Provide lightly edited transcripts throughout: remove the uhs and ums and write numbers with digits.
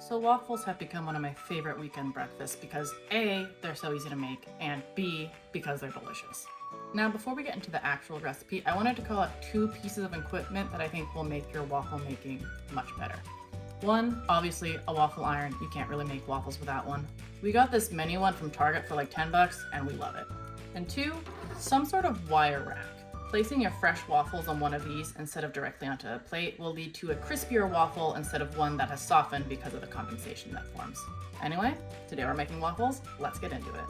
So waffles have become one of my favorite weekend breakfasts because A, they're so easy to make, and B, because they're delicious. Now, before we get into the actual recipe, I wanted to call out two pieces of equipment that I think will make your waffle making much better. One, obviously a waffle iron. You can't really make waffles without one. We got this mini one from Target for like 10 bucks and we love it. And two, some sort of wire rack. Placing your fresh waffles on one of these instead of directly onto a plate will lead to a crispier waffle instead of one that has softened because of the condensation that forms. Anyway, today we're making waffles. Let's get into it.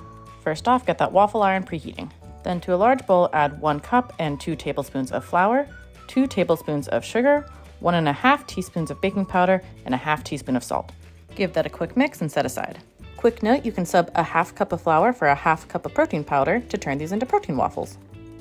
First off, get that waffle iron preheating. Then to a large bowl, add 1 cup and 2 tablespoons of flour, 2 tablespoons of sugar, 1.5 teaspoons of baking powder, and a half teaspoon of salt. Give that a quick mix and set aside. Quick note, you can sub a half cup of flour for a half cup of protein powder to turn these into protein waffles.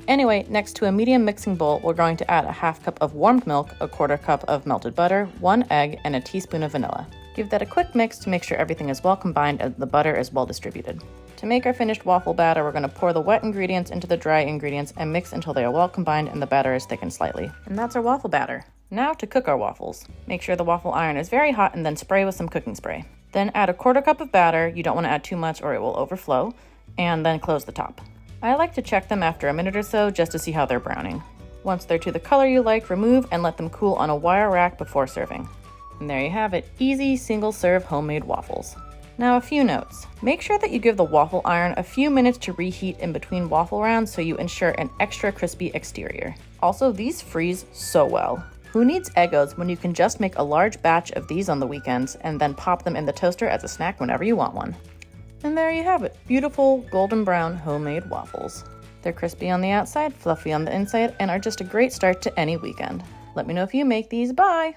Anyway, next to a medium mixing bowl, we're going to add a half cup of warmed milk, a quarter cup of melted butter, 1 egg, and a teaspoon of vanilla. Give that a quick mix to make sure everything is well combined and the butter is well distributed. To make our finished waffle batter, we're going to pour the wet ingredients into the dry ingredients and mix until they are well combined and the batter is thickened slightly. And that's our waffle batter. Now to cook our waffles. Make sure the waffle iron is very hot and then spray with some cooking spray. Then add a quarter cup of batter, you don't want to add too much or it will overflow, and then close the top. I like to check them after a minute or so just to see how they're browning. Once they're to the color you like, remove and let them cool on a wire rack before serving. And there you have it, easy single-serve homemade waffles. Now a few notes. Make sure that you give the waffle iron a few minutes to reheat in between waffle rounds so you ensure an extra crispy exterior. Also, these freeze so well. Who needs Eggos when you can just make a large batch of these on the weekends and then pop them in the toaster as a snack whenever you want one? And there you have it, beautiful golden brown homemade waffles. They're crispy on the outside, fluffy on the inside, and are just a great start to any weekend. Let me know if you make these. Bye!